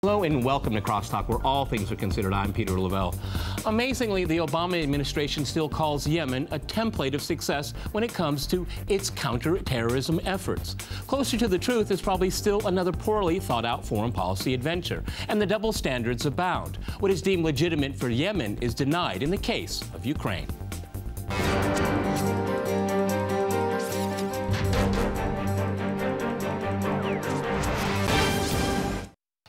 Hello and welcome to Crosstalk, where all things are considered. I'm Peter Lavelle. Amazingly, the Obama administration still calls Yemen a template of success when it comes to its counterterrorism efforts. Closer to the truth is probably still another poorly thought out foreign policy adventure, and the double standards abound. What is deemed legitimate for Yemen is denied in the case of Ukraine.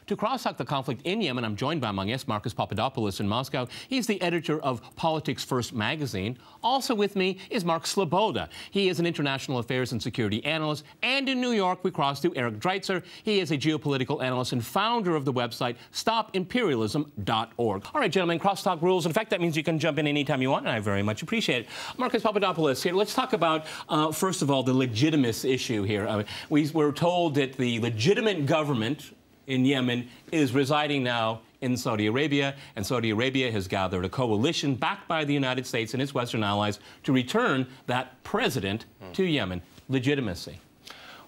To cross-talk the conflict in Yemen, I'm joined by, among us, Marcus Papadopoulos in Moscow. He's the editor of Politics First magazine. Also with me is Mark Sloboda. He is an international affairs and security analyst. And in New York, we cross to Eric Dreitzer. He is a geopolitical analyst and founder of the website StopImperialism.org. All right, gentlemen, crosstalk rules. In fact, that means you can jump in anytime you want, and I very much appreciate it. Marcus Papadopoulos here. Let's talk about, first of all, the legitimacy issue here. We were told that the legitimate government in Yemen is residing now in Saudi Arabia, and Saudi Arabia has gathered a coalition backed by the United States and its Western allies to return that president to Yemen. Legitimacy.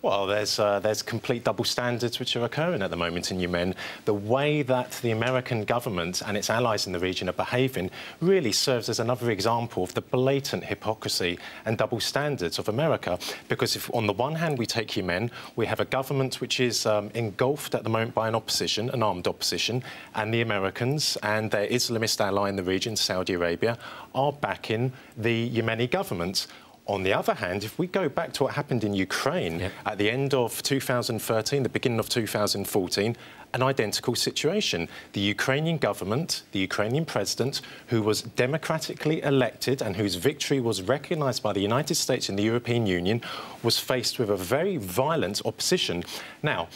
Well, there's complete double standards which are occurring at the moment in Yemen. The way that the American government and its allies in the region are behaving really serves as another example of the blatant hypocrisy and double standards of America. Because if, on the one hand, we take Yemen, we have a government which is engulfed at the moment by an opposition, an armed opposition, and the Americans and their Islamist ally in the region, Saudi Arabia, are backing the Yemeni government. On the other hand, if we go back to what happened in Ukraine at the end of 2013, the beginning of 2014, an identical situation. The Ukrainian government, the Ukrainian president, who was democratically elected and whose victory was recognised by the United States and the European Union, was faced with a very violent opposition. Now,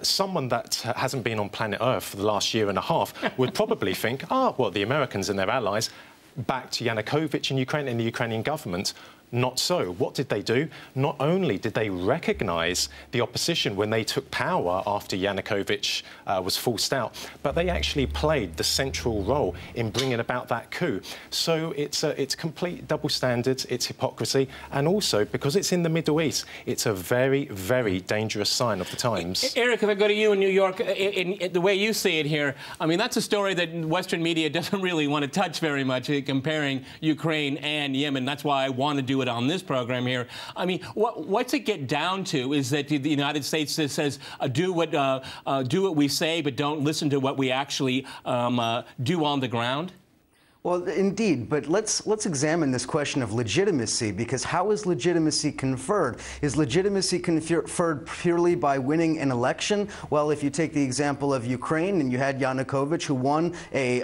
someone that hasn't been on planet Earth for the last year and a half would probably think, well, the Americans and their allies backed Yanukovych in Ukraine and the Ukrainian government. Not so. What did they do? Not only did they recognise the opposition when they took power after Yanukovych was forced out, but they actually played the central role in bringing about that coup. So it's complete double standards, it's hypocrisy, and also, because it's in the Middle East, it's a very, very dangerous sign of the times. Eric, if I go to you in New York, in the way you see it here, I mean, that's a story that Western media doesn't really want to touch very much, comparing Ukraine and Yemen. That's why I want to do it on this program here. I mean, what's it get down to is that the United States says do what we say, but don't listen to what we actually do on the ground? Well, indeed, but let's examine this question of legitimacy, because how is legitimacy conferred? Is legitimacy conferred purely by winning an election? Well, if you take the example of Ukraine, and you had Yanukovych, who won a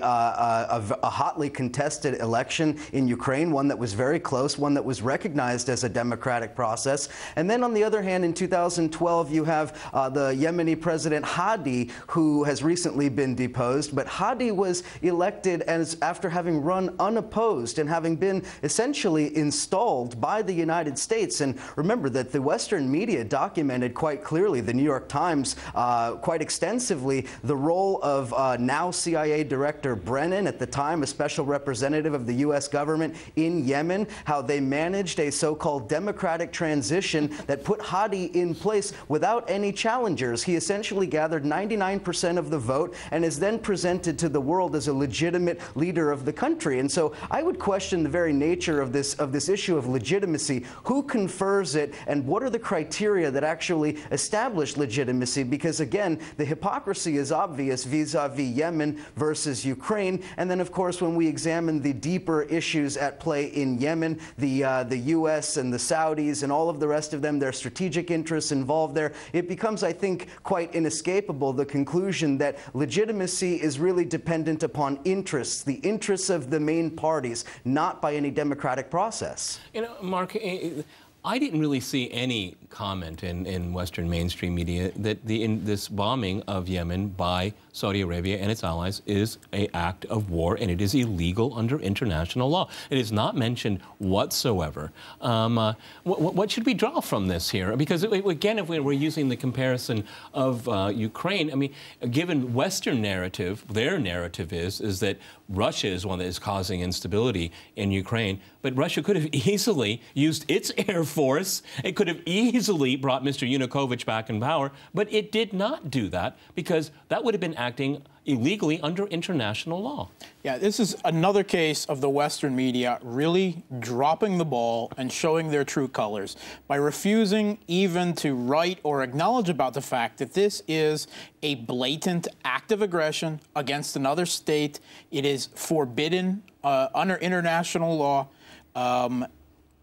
hotly contested election in Ukraine, one that was very close, one that was recognized as a democratic process. And then on the other hand, in 2012, you have the Yemeni president Hadi, who has recently been deposed. But Hadi was elected after having run unopposed and having been essentially installed by the United States. And remember that the Western media documented quite clearly, the New York Times quite extensively, the role of now CIA Director Brennan, at the time a special representative of the U.S. government in Yemen, how they managed a so-called democratic transition that put Hadi in place without any challengers. He essentially gathered 99% of the vote and is then presented to the world as a legitimate leader of the country. And so I would question the very nature of this issue of legitimacy. Who confers it, and what are the criteria that actually establish legitimacy? Because again, the hypocrisy is obvious vis-a-vis Yemen versus Ukraine. And then, of course, when we examine the deeper issues at play in Yemen, the U.S. and the Saudis and all of the rest of them, their strategic interests involved there, it becomes, I think, quite inescapable, the conclusion that legitimacy is really dependent upon interests, the interests of the main parties, not by any democratic process. You know, Mark, I didn't really see any comment in Western mainstream media that this bombing of Yemen by Saudi Arabia and its allies is an act of war, and it is illegal under international law. It is not mentioned whatsoever. What should we draw from this here? Because, again, if we're using the comparison of Ukraine, I mean, given Western narrative, their narrative is that Russia is one that is causing instability in Ukraine, but Russia could have easily used its air force. It could have easily brought Mr. Yanukovych back in power, but it did not do that because that would have been acting illegally under international law. Yeah, this is another case of the Western media really dropping the ball and showing their true colors by refusing even to write or acknowledge about the fact that this is a blatant act of aggression against another state. It is forbidden under international law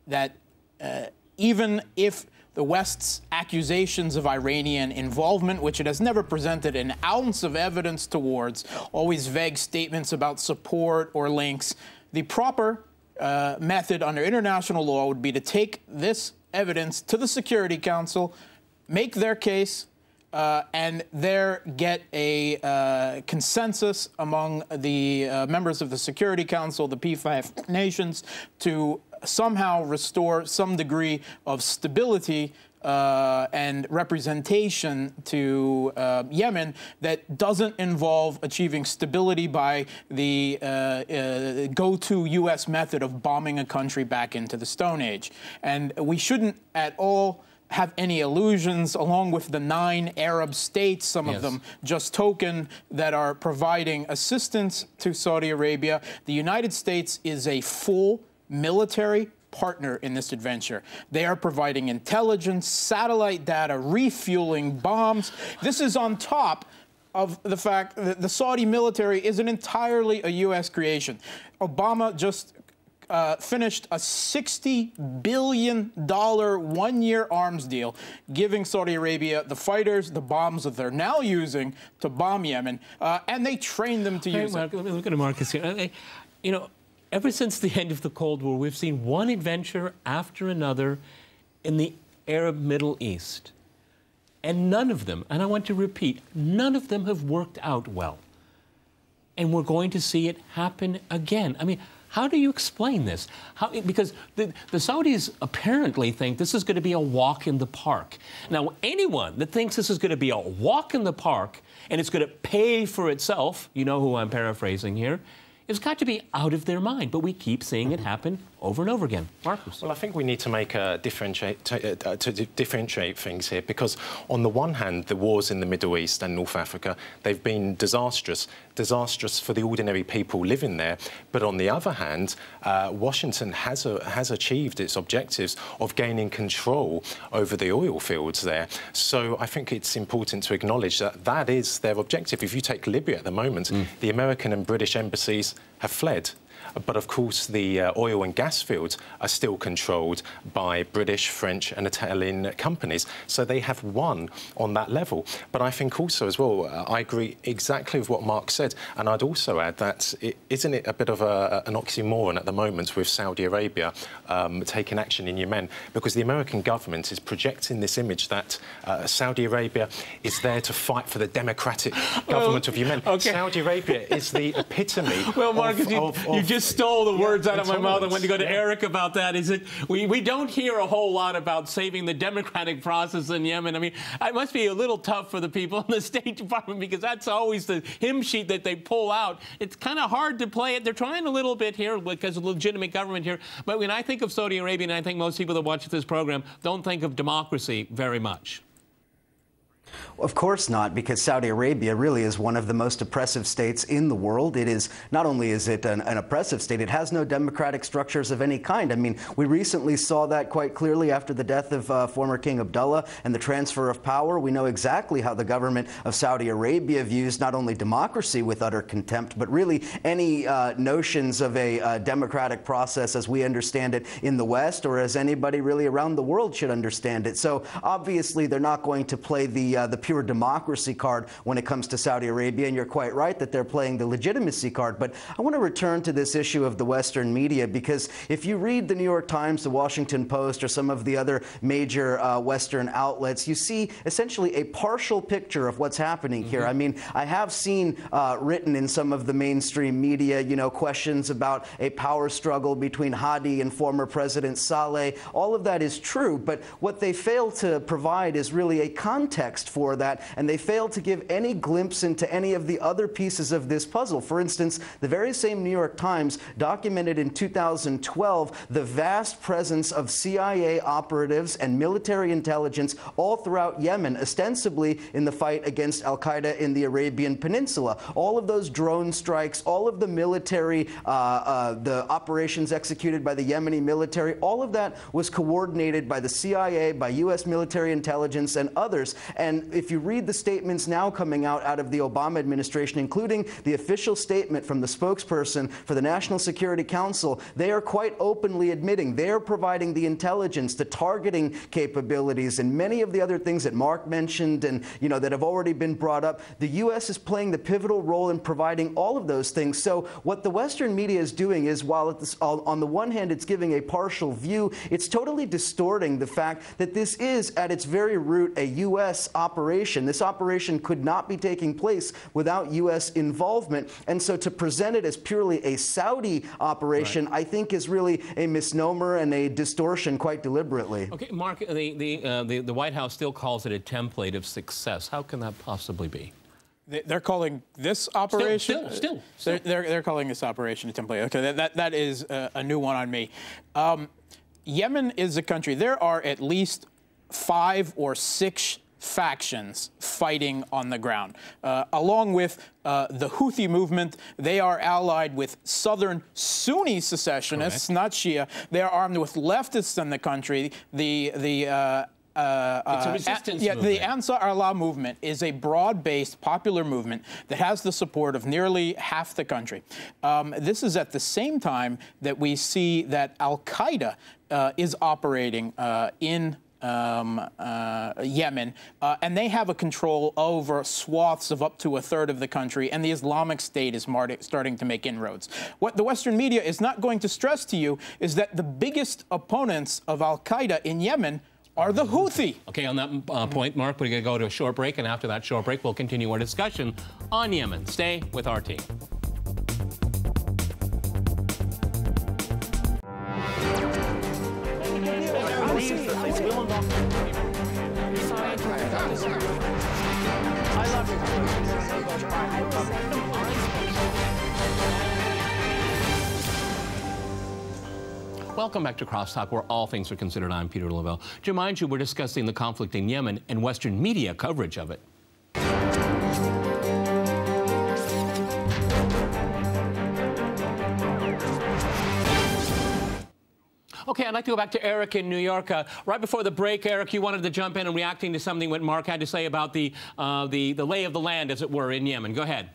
that even if the West's accusations of Iranian involvement, which it has never presented an ounce of evidence towards, always vague statements about support or links. The proper method under international law would be to take this evidence to the Security Council, make their case, and there get a consensus among the members of the Security Council, the P5 nations, to somehow restore some degree of stability and representation to Yemen that doesn't involve achieving stability by the go-to U.S. method of bombing a country back into the Stone Age. And we shouldn't at all have any illusions, along with the 9 Arab states, some of them just token, that are providing assistance to Saudi Arabia. The United States is a full military partner in this adventure. They are providing intelligence, satellite data, refueling bombs. This is on top of the fact that the Saudi military is entirely a U.S. creation. Obama just finished a $60 billion one-year arms deal, giving Saudi Arabia the fighters, the bombs that they're now using to bomb Yemen, and they trained them to use it. Look at Marcus here. You know, ever since the end of the Cold War, we've seen one adventure after another in the Arab Middle East. And none of them, and I want to repeat, none of them have worked out well. And we're going to see it happen again. I mean, how do you explain this? Because the Saudis apparently think this is going to be a walk in the park. Now, anyone that thinks this is going to be a walk in the park and it's going to pay for itself, you know who I'm paraphrasing here, it's got to be out of their mind. But we keep seeing it happen over and over again. Marcus? Well, I think we need to make a differentiate things here, because on the one hand, the wars in the Middle East and North Africa, they've been disastrous for the ordinary people living there. But on the other hand, Washington has achieved its objectives of gaining control over the oil fields there. So I think it's important to acknowledge that that is their objective. If you take Libya at the moment, the American and British embassies have fled. But of course, the oil and gas fields are still controlled by British, French and Italian companies. So they have won on that level. But I think also as well, I agree exactly with what Mark said. And I'd also add that isn't it a bit of an oxymoron at the moment with Saudi Arabia taking action in Yemen? Because the American government is projecting this image that Saudi Arabia is there to fight for the democratic government of Yemen. Saudi Arabia is the epitome Marcus, you just stole the words out of my mouth. I went to go to Eric about that. Is that we don't hear a whole lot about saving the democratic process in Yemen. I mean, it must be a little tough for the people in the State Department, because that's always the hymn sheet that they pull out. It's kind of hard to play it. They're trying a little bit here because of legitimate government here. But when I think of Saudi Arabia, and I think most people that watch this program don't think of democracy very much. Of course not, because Saudi Arabia really is one of the most oppressive states in the world. It is, not only is it an oppressive state, it has no democratic structures of any kind. I mean, we recently saw that quite clearly after the death of former King Abdullah and the transfer of power. We know exactly how the government of Saudi Arabia views not only democracy with utter contempt, but really any notions of a democratic process as we understand it in the West, or as anybody really around the world should understand it. So obviously they're not going to play the pure democracy card when it comes to Saudi Arabia, and you're quite right that they're playing the legitimacy card. But I want to return to this issue of the Western media, because if you read the New York Times, the Washington Post, or some of the other major Western outlets, you see essentially a partial picture of what's happening here. I mean, I have seen written in some of the mainstream media, you know, questions about a power struggle between Hadi and former President Saleh. All of that is true, but what they fail to provide is really a context for that, and they fail to give any glimpse into any of the other pieces of this puzzle. For instance, the very same New York Times documented in 2012 the vast presence of CIA operatives and military intelligence all throughout Yemen, ostensibly in the fight against al-Qaeda in the Arabian Peninsula. All of those drone strikes, all of the military, the operations executed by the Yemeni military, all of that was coordinated by the CIA, by U.S. military intelligence, and others. And if you read the statements now coming out of the Obama administration, including the official statement from the spokesperson for the National Security Council, they are quite openly admitting they are providing the intelligence, the targeting capabilities, and many of the other things that Mark mentioned and that have already been brought up. The U.S. is playing the pivotal role in providing all of those things. So what the Western media is doing is, while on the one hand it's giving a partial view, it's totally distorting the fact that this is, at its very root, a U.S. operation. This operation could not be taking place without U.S. involvement. And so to present it as purely a Saudi operation, right, I think is really a misnomer and a distortion quite deliberately. Okay, Mark, the White House still calls it a template of success. How can that possibly be? They're calling this operation? Still. They're calling this operation a template. Okay, that is a new one on me. Yemen is a country. There are at least 5 or 6 factions fighting on the ground. Along with the Houthi movement, they are allied with southern Sunni secessionists, correct, not Shia. They are armed with leftists in the country. It's a resistance movement. The Ansar Allah movement is a broad-based, popular movement that has the support of nearly half the country. This is at the same time that we see that al-Qaeda is operating in Yemen, and they have a control over swaths of up to 1/3 of the country, and the Islamic State is starting to make inroads. What the Western media is not going to stress to you is that the biggest opponents of al-Qaeda in Yemen are the Houthi. Okay, on that point, Mark, we're going to go to a short break, and after that short break, we'll continue our discussion on Yemen. Stay with our team. Welcome back to Crosstalk, where all things are considered. I'm Peter Lavelle. To remind you, we're discussing the conflict in Yemen and Western media coverage of it. Okay, I'd like to go back to Eric in New York. Right before the break, Eric, you wanted to jump in and reacting to something what Mark had to say about the lay of the land, as it were, in Yemen. Go ahead.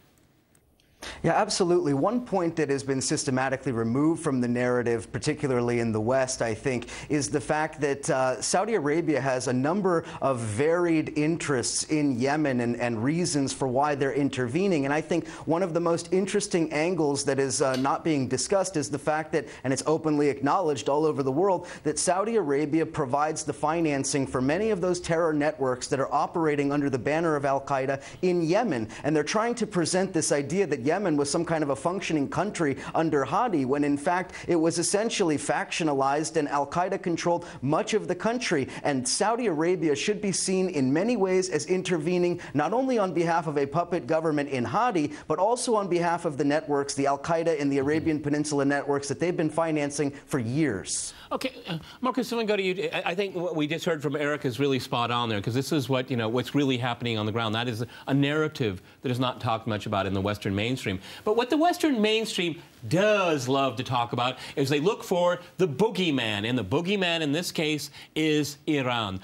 Yeah, absolutely. One point that has been systematically removed from the narrative, particularly in the West, I think, is the fact that Saudi Arabia has a number of varied interests in Yemen and reasons for why they're intervening. And I think one of the most interesting angles that is not being discussed is the fact that, and it's openly acknowledged all over the world, that Saudi Arabia provides the financing for many of those terror networks that are operating under the banner of al-Qaeda in Yemen. And they're trying to present this idea that Yemen was some kind of a functioning country under Hadi, when in fact it was essentially factionalized and al-Qaeda controlled much of the country. And Saudi Arabia should be seen in many ways as intervening not only on behalf of a puppet government in Hadi, but also on behalf of the networks, the al-Qaeda and the Arabian Peninsula networks that they've been financing for years. Okay, Marcus, let me go to you. I think what we just heard from Eric is really spot on there, because this is what, what's really happening on the ground. That is a narrative that is not talked much about in the Western mainstream. But what the Western mainstream does love to talk about is they look for the boogeyman, and the boogeyman in this case is Iran.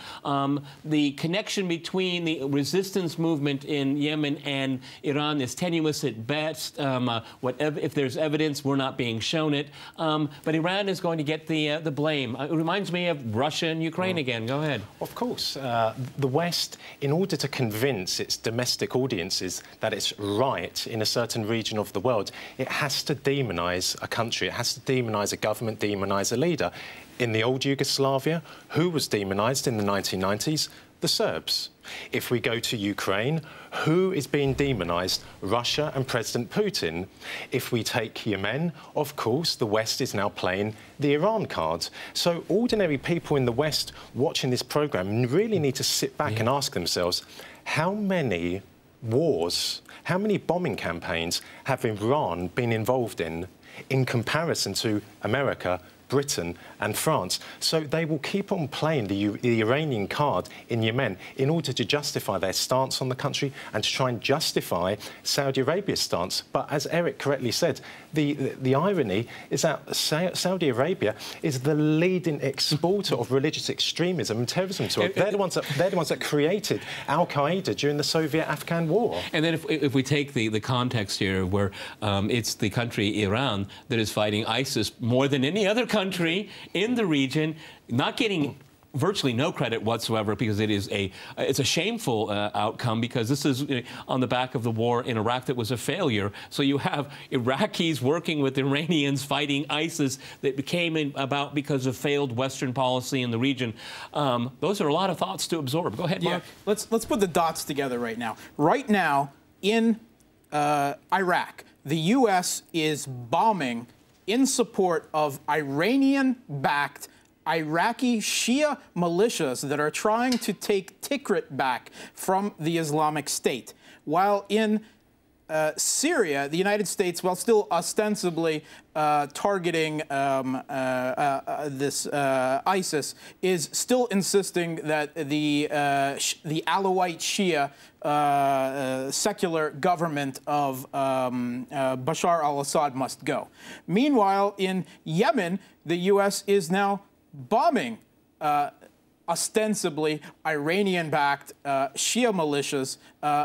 The connection between the resistance movement in Yemen and Iran is tenuous at best. If there's evidence, we're not being shown it. But Iran is going to get the blame. It reminds me of Russia and Ukraine again. Go ahead. Of course. The West, in order to convince its domestic audiences that it's right in a certain region of the world, it has to demonize a country. It has to demonize a government, demonize a leader. In the old Yugoslavia, who was demonized in the 1990s? The Serbs. If we go to Ukraine, who is being demonized? Russia and President Putin. If we take Yemen, of course, the West is now playing the Iran card. So ordinary people in the West watching this program really need to sit back and ask themselves, how many wars, how many bombing campaigns have Iran been involved in comparison to America, Britain and France? So they will keep on playing the Iranian card in Yemen in order to justify their stance on the country and to try and justify Saudi Arabia's stance. But as Eric correctly said, the irony is that Saudi Arabia is the leading exporter of religious extremism and terrorism to it. They're the ones that created Al-Qaeda during the Soviet-Afghan War. And then if we take the context here, where it's the country Iran that is fighting ISIS more than any other country in the region, not getting virtually no credit whatsoever, because it's a shameful outcome, because this is on the back of the war in Iraq that was a failure. So you have Iraqis working with Iranians fighting ISIS that came about because of failed Western policy in the region. Those are a lot of thoughts to absorb. Go ahead, Mark. Yeah. Let's put the dots together right now. Right now in Iraq, the U.S. is bombing in support of Iranian-backed Iraqi Shia militias that are trying to take Tikrit back from the Islamic State. While in Syria, the United States, while still ostensibly targeting this ISIS, is still insisting that the Alawite Shia secular government of Bashar al-Assad must go. Meanwhile, in Yemen, the U.S. is now bombing ostensibly Iranian-backed Shia militias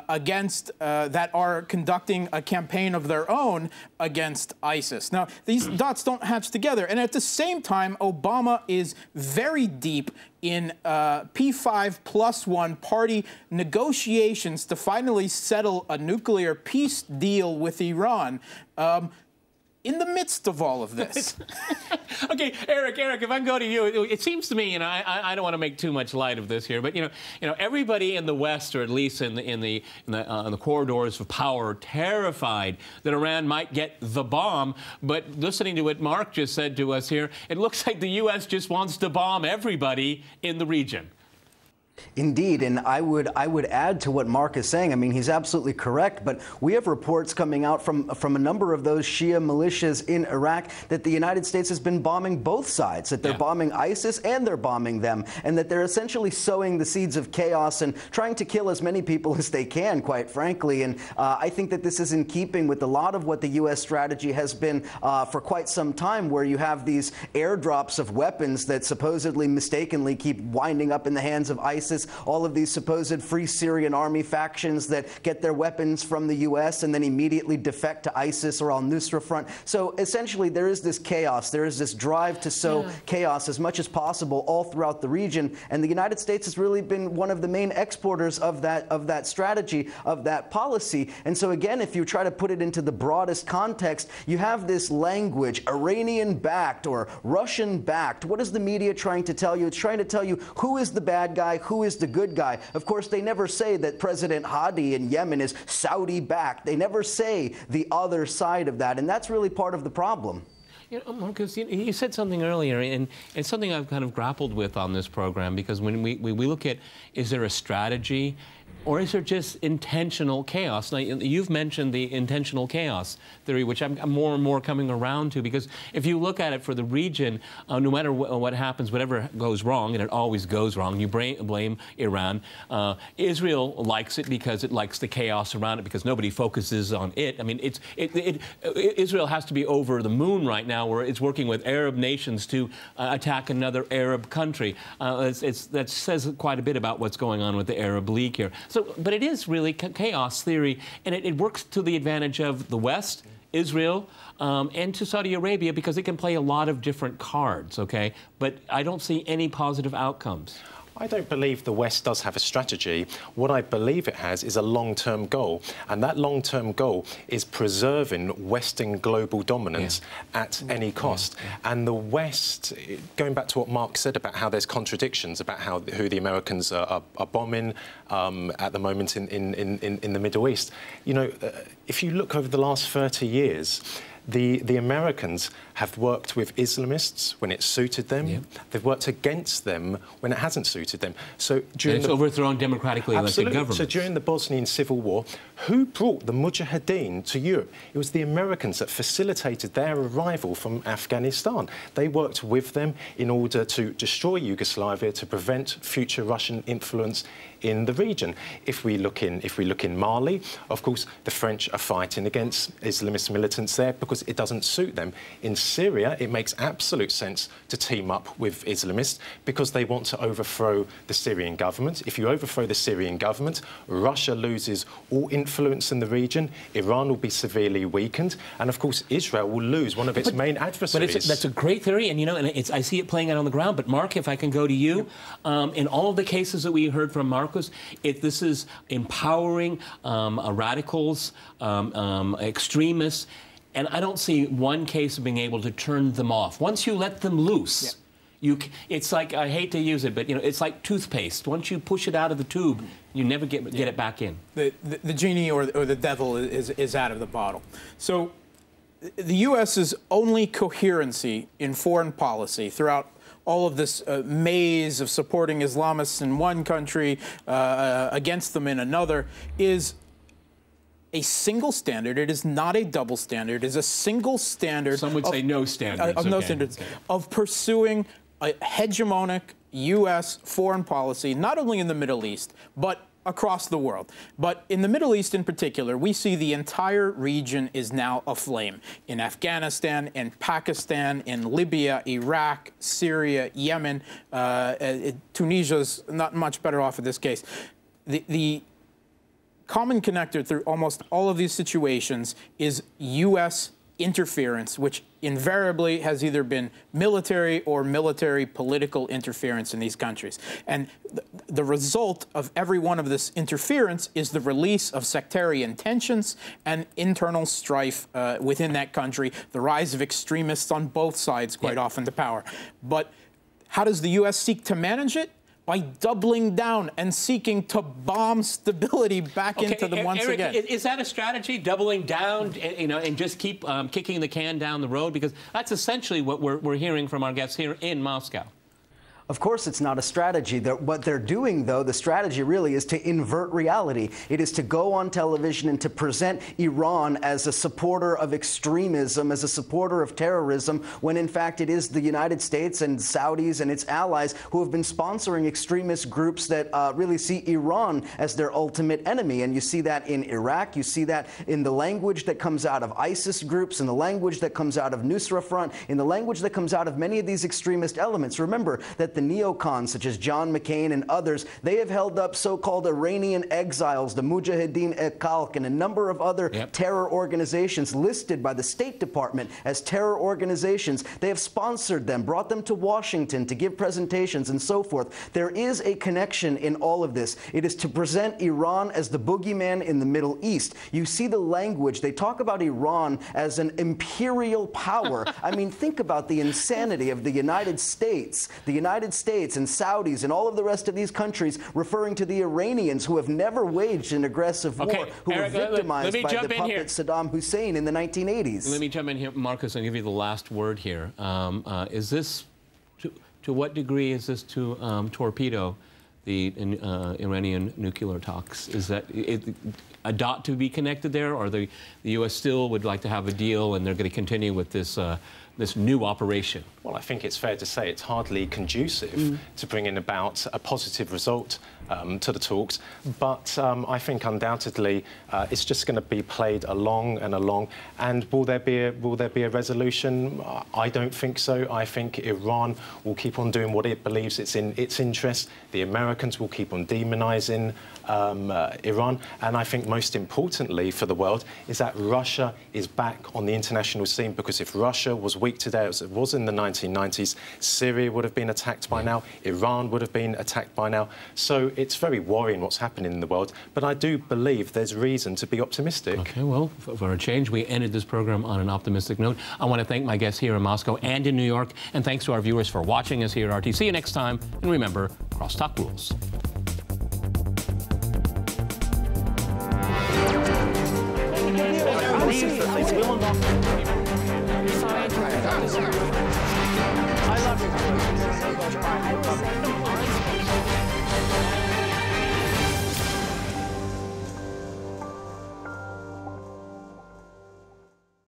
against that are conducting a campaign of their own against ISIS. Now, these dots don't hatch together, and at the same time, Obama is very deep in P5+1 party negotiations to finally settle a nuclear peace deal with Iran. In the midst of all of this. Okay, Eric, if I go to you, it seems to me, and I don't want to make too much light of this here, but everybody in the West, or at least in the corridors of power, are terrified that Iran might get the bomb. But listening to what Mark just said to us here, it looks like the U.S. just wants to bomb everybody in the region. Indeed, and I would add to what Mark is saying. I mean, he's absolutely correct, but we have reports coming out from a number of those Shia militias in Iraq that the United States has been bombing both sides, that they're bombing ISIS and they're bombing them, and that they're essentially sowing the seeds of chaos and trying to kill as many people as they can, quite frankly. And I think that this is in keeping with a lot of what the U.S. strategy has been for quite some time, where you have these airdrops of weapons that supposedly mistakenly keep winding up in the hands of ISIS. All of these supposed Free Syrian Army factions that get their weapons from the U.S. and then immediately defect to ISIS or al-Nusra Front. So essentially there is this chaos. There is this drive to sow chaos as much as possible all throughout the region. And the United States has really been one of the main exporters of that strategy, of that policy. And so again, if you try to put it into the broadest context, you have this language, Iranian-backed or Russian-backed. What is the media trying to tell you? It's trying to tell you who is the bad guy, who is the good guy. Of course, they never say that President Hadi in Yemen is Saudi-backed. They never say the other side of that, and that's really part of the problem. Marcus, you said something earlier, and it's something I've kind of grappled with on this program, because when we look at, is there a strategy, or is there just intentional chaos? Now, you've mentioned the intentional chaos theory, which I'm more and more coming around to, because if you look at it for the region, no matter what happens, whatever goes wrong, and it always goes wrong, you blame Iran. Israel likes it because it likes the chaos around it, because nobody focuses on it. I mean, Israel has to be over the moon right now, where it's working with Arab nations to attack another Arab country. That says quite a bit about what's going on with the Arab League here. So, but it is really chaos theory, and it works to the advantage of the West, Israel, and to Saudi Arabia, because it can play a lot of different cards, okay? But I don't see any positive outcomes. I don't believe the West does have a strategy. What I believe it has is a long-term goal, and that long-term goal is preserving Western global dominance at any cost. And the West, going back to what Mark said about how there's contradictions about who the Americans are bombing at the moment in the Middle East, if you look over the last 30 years, the Americans have worked with Islamists when it suited them. Yep. They've worked against them when it hasn't suited them. So during it's overthrown democratically elected governments. So during the Bosnian Civil War, who brought the Mujahideen to Europe? It was the Americans that facilitated their arrival from Afghanistan. They worked with them in order to destroy Yugoslavia, to prevent future Russian influence in the region. If we look in Mali, of course, the French are fighting against Islamist militants there because it doesn't suit them. In Syria, it makes absolute sense to team up with Islamists because they want to overthrow the Syrian government. If you overthrow the Syrian government, Russia loses all influence in the region, Iran will be severely weakened, and of course, Israel will lose one of its main adversaries. But that's a great theory, and you know, and I see it playing out on the ground. But Mark, if I can go to you, in all of the cases that we heard from Marcos, this is empowering radicals, extremists, and I don't see one case of being able to turn them off. Once you let them loose, it's like, I hate to use it, but you know, it's like toothpaste. Once you push it out of the tube, you never get it back in. The genie or the devil is out of the bottle. So the U.S.'s only coherency in foreign policy throughout all of this maze of supporting Islamists in one country against them in another is a single standard. It is not a double standard. It is a single standard. Some would say no standards. No standards. Of pursuing a hegemonic U.S. foreign policy, not only in the Middle East, but across the world. But in the Middle East in particular, we see the entire region is now aflame. In Afghanistan, in Pakistan, in Libya, Iraq, Syria, Yemen, Tunisia's not much better off in this case. The common connector through almost all of these situations is U.S. interference, which invariably has either been military or military political interference in these countries. And the result of every one of this interference is the release of sectarian tensions and internal strife within that country, the rise of extremists on both sides quite often to power. But how does the U.S. seek to manage it? By doubling down and seeking to bomb stability back into them once again. Is that a strategy, doubling down, and just keep kicking the can down the road? Because that's essentially what we're hearing from our guests here in Moscow. Of course, it's not a strategy. What they're doing, though, the strategy really is to invert reality. It is to go on television and to present Iran as a supporter of extremism, as a supporter of terrorism, when in fact it is the United States and Saudis and its allies who have been sponsoring extremist groups that really see Iran as their ultimate enemy. And you see that in Iraq. You see that in the language that comes out of ISIS groups, in the language that comes out of Nusra Front, in the language that comes out of many of these extremist elements. Remember that the neocons, such as John McCain and others, they have held up so-called Iranian exiles, the Mujahideen Khalq, and a number of other terror organizations listed by the State Department as terror organizations. They have sponsored them, brought them to Washington to give presentations and so forth. There is a connection in all of this. It is to present Iran as the boogeyman in the Middle East. You see the language. They talk about Iran as an imperial power. I mean, think about the insanity of the United States. The United States and Saudis and all of the rest of these countries referring to the Iranians who have never waged an aggressive war, who were victimized by the puppet Saddam Hussein in the 1980s. Let me jump in here, Marcus, and give you the last word here. Is this, to what degree is this to torpedo the Iranian nuclear talks? Is that a dot to be connected there, or the U.S. still would like to have a deal and they're going to continue with this this new operation? Well, I think it's fair to say it's hardly conducive to bringing about a positive result to the talks. But I think undoubtedly it's just going to be played along and along. And will there be a resolution? I don't think so. I think Iran will keep on doing what it believes it's in its interest. The Americans will keep on demonizing Iran. And I think most importantly for the world is that Russia is back on the international scene, because if Russia was weak today, as it was in the 1990s, Syria would have been attacked by now, Iran would have been attacked by now. So it's very worrying what's happening in the world, but I do believe there's reason to be optimistic. Okay, well, for a change, we ended this program on an optimistic note. I want to thank my guests here in Moscow and in New York, and thanks to our viewers for watching us here at RT. See you next time, and remember, crosstalk rules. Sorry. News.